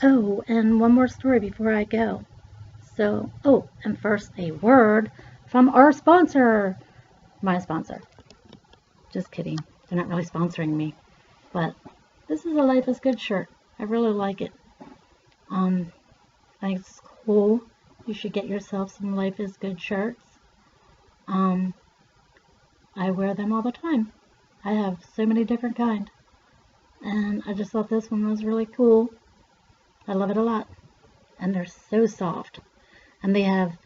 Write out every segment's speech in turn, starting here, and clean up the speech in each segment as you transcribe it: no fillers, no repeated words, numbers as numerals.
Oh, and one more story before I go. So, oh, and first a word from our sponsor. My sponsor. Just kidding. They're not really sponsoring me. But this is a Life is Good shirt. I really like it. I think it's cool. You should get yourself some Life is Good shirts. Um, I wear them all the time. I have so many different kind. And I just thought this one was really cool. I love it a lot. And they're so soft. And they have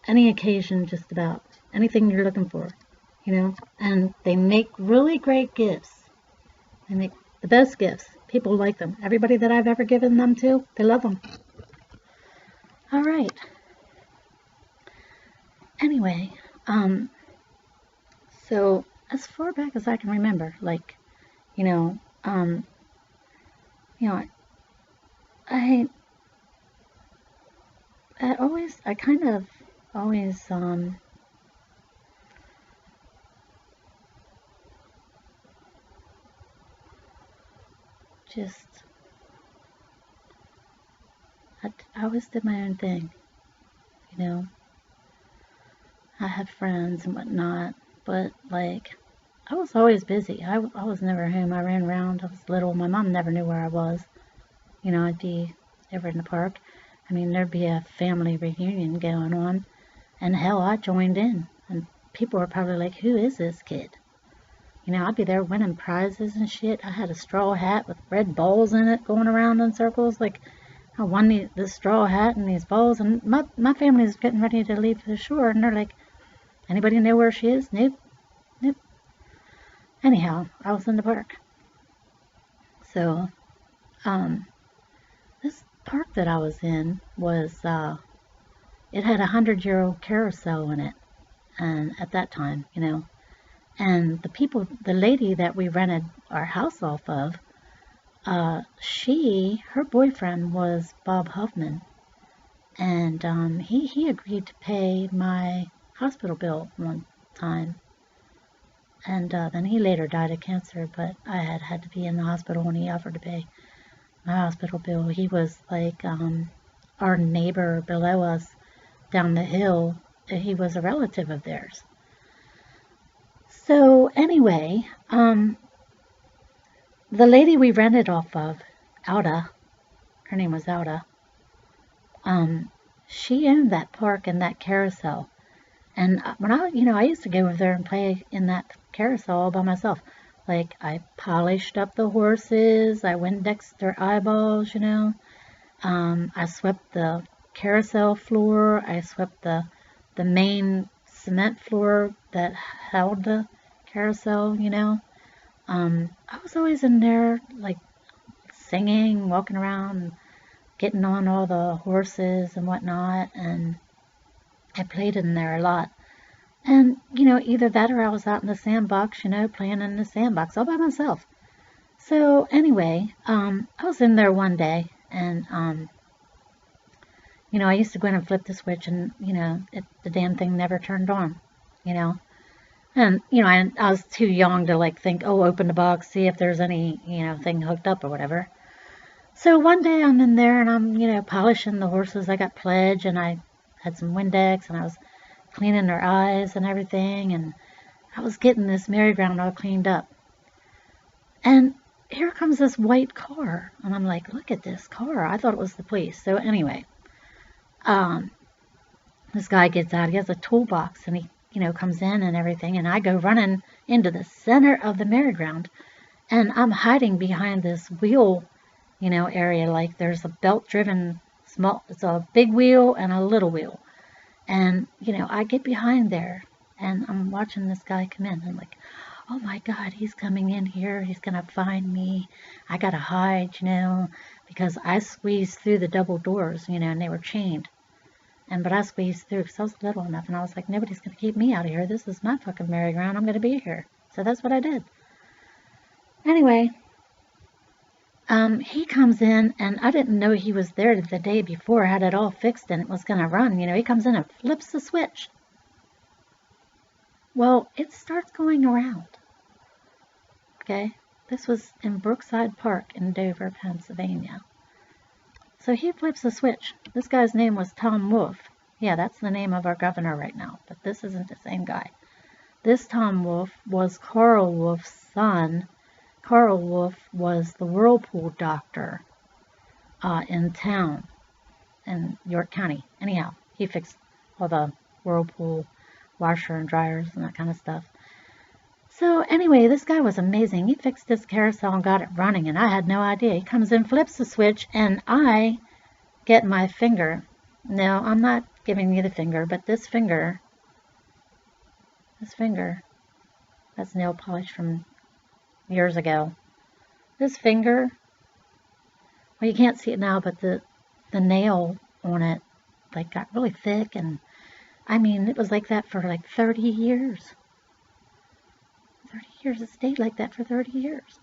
any occasion, just about anything you're looking for, you know. And they make really great gifts. They make the best gifts. People like them. Everybody that I've ever given them to, they love them. All right. Anyway, so as far back as I can remember, like, you know, um, you know, I, I kind of always, just, I always did my own thing, you know. I had friends and whatnot, but like, I was always busy. I was never home. I ran around. I was little. My mom never knew where I was. You know, I'd be over in the park. I mean, there'd be a family reunion going on, and hell, I joined in. And people were probably like, who is this kid? You know, I'd be there winning prizes and shit. I had a straw hat with red balls in it going around in circles. Like, I won this straw hat and these balls. And my family was getting ready to leave the shore, and they're like, anybody know where she is? Nope, nope. Anyhow, I was in the park. So, um, this park that I was in was, it had 100-year-old carousel in it. And at that time, you know, and the lady that we rented our house off of, her boyfriend was Bob Huffman, and he agreed to pay my hospital bill one time, and then he later died of cancer. But I had to be in the hospital when he offered to pay my hospital bill. He was like our neighbor below us down the hill. He was a relative of theirs. So anyway, the lady we rented off of, Alda, her name was Alda, um, she owned that park and that carousel. And when I used to go over there and play in that carousel all by myself. Like, I polished up the horses, I Windexed their eyeballs, you know. I swept the carousel floor, I swept the main cement floor that held the carousel, you know. I was always in there, like, singing, walking around, getting on all the horses and whatnot, and I played in there a lot. And, you know, either that or I was out in the sandbox, you know, playing in the sandbox all by myself. So anyway, I was in there one day, and, you know, I used to go in and flip the switch, and, you know, the damn thing never turned on, you know. And, you know, I was too young to, like, think, oh, open the box, see if there's any, you know, thing hooked up or whatever. So one day I'm in there, and I'm, you know, polishing the horses. I got Pledge, and I had some Windex, and I was cleaning their eyes and everything, and I was getting this merry-go-round all cleaned up. And here comes this white car, and I'm like, look at this car. I thought it was the police. So anyway, um, this guy gets out. He has a toolbox, and he, you know, comes in and everything, and I go running into the center of the merry-go-round, and I'm hiding behind this wheel, you know, area. Like, there's a belt-driven it's a big wheel and a little wheel. And, you know, I get behind there, and I'm watching this guy come in. I'm like, oh my God, he's coming in here. He's going to find me. I got to hide, you know, because I squeezed through the double doors, you know, and they were chained. But I squeezed through because I was little enough, and I was like, nobody's going to keep me out of here. This is my fucking merry-go-round. I'm going to be here. So that's what I did. Anyway, he comes in, and I didn't know he was there the day before. I had it all fixed, and it was going to run. You know, he comes in and flips the switch. Well, it starts going around. Okay? This was in Brookside Park in Dover, Pennsylvania. So he flips the switch. This guy's name was Tom Wolfe. Yeah, that's the name of our governor right now, but this isn't the same guy. This Tom Wolfe was Carl Wolfe's son. Carl Wolfe was the whirlpool doctor in town in York County. Anyhow, he fixed all the whirlpool washer and dryers and that kind of stuff. So anyway, this guy was amazing. He fixed this carousel and got it running, and I had no idea. He comes in, flips the switch, and I get my finger. No, I'm not giving you the finger, but this finger, that's nail polish from years ago. This finger, well, you can't see it now, but the nail on it like got really thick, and I mean, it was like that for like 30 years. 30 years, it stayed like that for 30 years,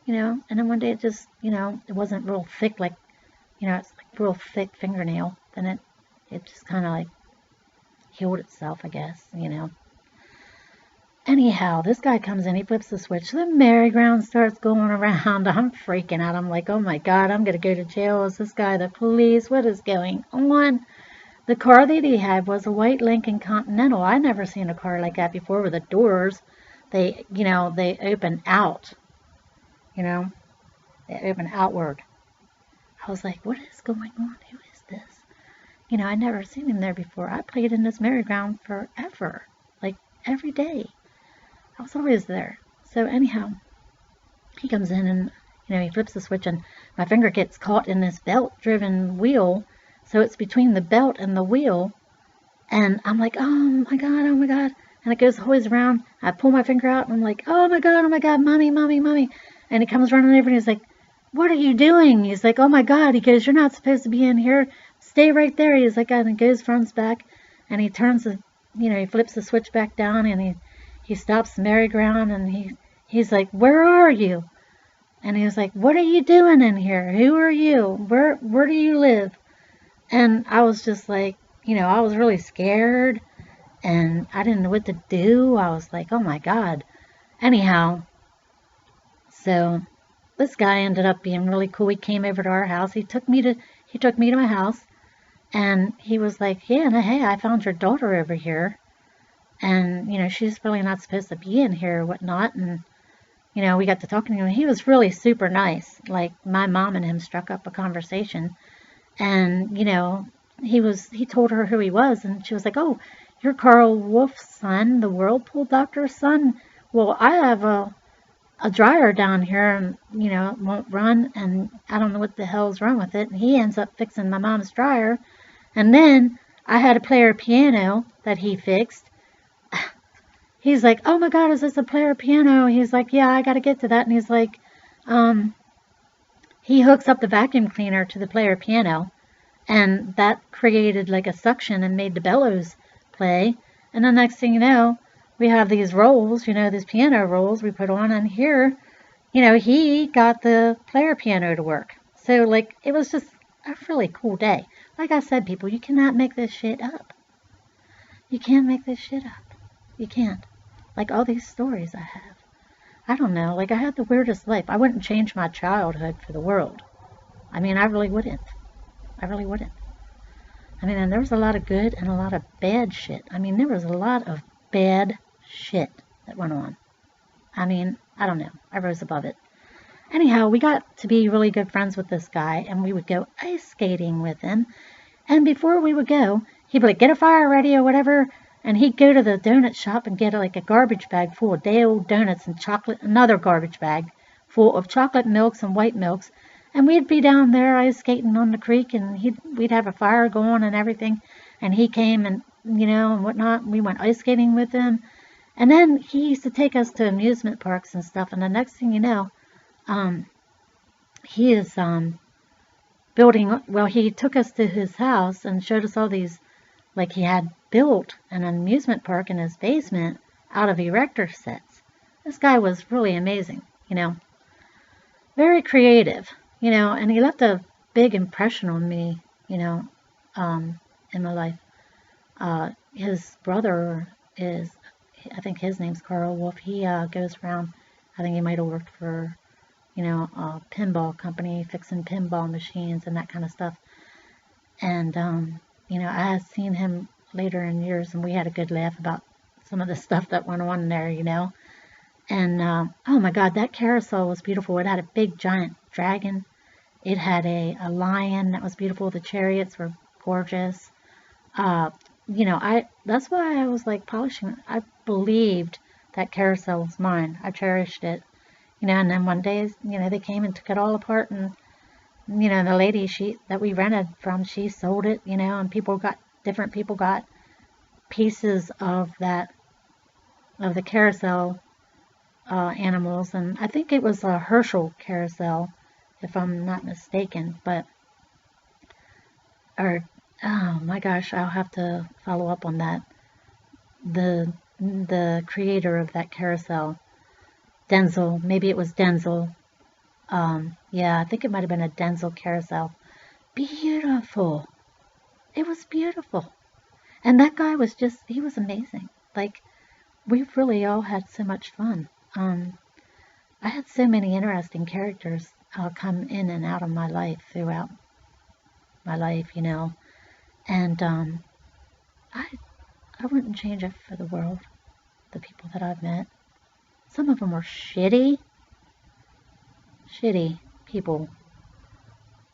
you know, and then one day it just, you know, it wasn't real thick, like, you know, it's like real thick fingernail, then it just kind of like healed itself, I guess, you know. Anyhow, this guy comes in, he flips the switch, the merry-go-round starts going around. I'm freaking out. I'm like, oh my God, I'm going to go to jail. Is this guy the police? What is going on? The car that he had was a white Lincoln Continental. I never seen a car like that before with the doors. They, you know, they open out, you know, they open outward. I was like, what is going on? Who is this? You know, I never seen him there before. I played in this merry-go-round forever, like every day. I was always there. So anyhow, he comes in and, you know, he flips the switch and my finger gets caught in this belt-driven wheel. So it's between the belt and the wheel. And I'm like, oh my God, oh my God. And it goes always around. I pull my finger out and I'm like, oh my God, mommy, mommy, mommy. And he comes running over and he's like, what are you doing? He's like, oh my God. He goes, you're not supposed to be in here. Stay right there. He's like, and he goes, runs back and he turns the, you know, he flips the switch back down and he stops the merry-go-round and he's like, where are you? And he was like, what are you doing in here? Who are you? Where do you live? And I was just like, you know, I was really scared and I didn't know what to do. I was like, oh my God. Anyhow, so this guy ended up being really cool. He came over to our house. He took me to my house and he was like, yeah, no, hey, I found your daughter over here. And, you know, she's really not supposed to be in here or whatnot. And, you know, we got to talking to him. He was really super nice. Like, my mom and him struck up a conversation. And, you know, he told her who he was. And she was like, oh, you're Carl Wolfe's son, the whirlpool doctor's son. Well, I have a dryer down here and, you know, it won't run. And I don't know what the hell's wrong with it. And he ends up fixing my mom's dryer. And then I had a player piano that he fixed. He's like, oh my God, is this a player piano? He's like, yeah, I got to get to that. And he's like, he hooks up the vacuum cleaner to the player piano. And that created like a suction and made the bellows play. And the next thing you know, we have these rolls, you know, these piano rolls we put on. And here, you know, he got the player piano to work. So, like, it was just a really cool day. Like I said, people, you cannot make this shit up. You can't make this shit up. You can't. Like all these stories I have. I don't know. Like I had the weirdest life. I wouldn't change my childhood for the world. I mean, I really wouldn't. I really wouldn't. I mean, and there was a lot of good and a lot of bad shit. I mean, there was a lot of bad shit that went on. I mean, I don't know. I rose above it. Anyhow, we got to be really good friends with this guy, and we would go ice skating with him. And before we would go, he'd be like, get a fire ready or whatever. And he'd go to the donut shop and get like a garbage bag full of day-old donuts and chocolate, another garbage bag full of chocolate milks and white milks. And we'd be down there ice skating on the creek and we'd have a fire going and everything. And he came and, you know, and whatnot. We went ice skating with him. And then he used to take us to amusement parks and stuff. And the next thing you know, he is building, well, he took us to his house and showed us all these, like he had built an amusement park in his basement out of erector sets. This guy was really amazing, you know, very creative, you know, and he left a big impression on me, you know, in my life. His brother is, I think his name's Carl Wolfe. He goes around, I think he might have worked for you know, a pinball company fixing pinball machines and that kind of stuff. And, you know, I had seen him later in years, and we had a good laugh about some of the stuff that went on there, you know. And, oh my God, that carousel was beautiful. It had a big giant dragon. It had a lion that was beautiful. The chariots were gorgeous. You know, that's why I was like polishing it. I believed that carousel was mine. I cherished it. You know, and then one day, you know, they came and took it all apart, and, you know, the lady that we rented from, she sold it, you know, and different people got pieces of the carousel animals, and I think it was a Herschel carousel, if I'm not mistaken, oh my gosh, I'll have to follow up on that. The creator of that carousel, Denzel, maybe it was Denzel. Yeah, I think it might have been a Denzel carousel. Beautiful. It was beautiful. And that guy he was amazing. Like, we really all had so much fun. I had so many interesting characters come in and out of my life throughout my life, you know. And I wouldn't change it for the world, the people that I've met. Some of them were shitty people,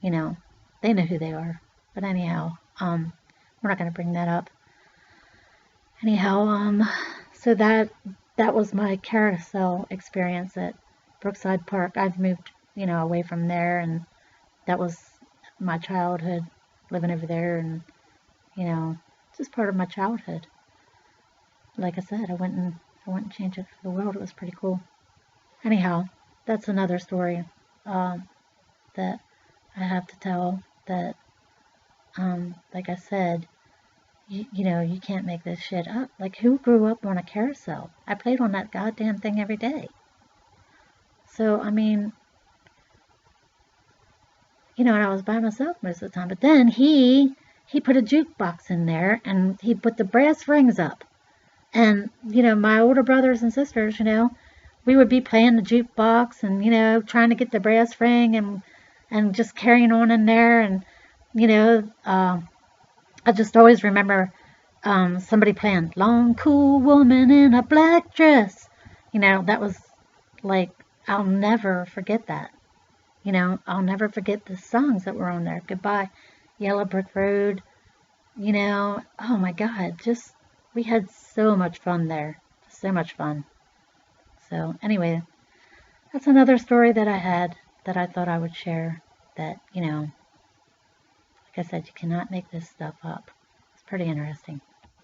you know. They know who they are. But anyhow, we're not going to bring that up. Anyhow, so that was my carousel experience at Brookside Park. I've moved, you know, away from there, and that was my childhood, living over there, and, you know, just part of my childhood. Like I said, I wouldn't change it for the world. It was pretty cool. Anyhow, that's another story that I have to tell. That, like I said, you know, you can't make this shit up. Like, who grew up on a carousel? I played on that goddamn thing every day. So, I mean, you know, and I was by myself most of the time. But then he put a jukebox in there, and he put the brass rings up. And, you know, my older brothers and sisters, you know, we would be playing the jukebox and, you know, trying to get the brass ring and just carrying on in there. And, you know, I just always remember somebody playing "Long Cool Woman in a Black Dress." You know, that was like, I'll never forget that. You know, I'll never forget the songs that were on there. Goodbye, Yellow Brick Road. You know, oh my God, we had so much fun there. So much fun. So anyway, that's another story that I had that I thought I would share. That, you know, like I said, you cannot make this stuff up. It's pretty interesting.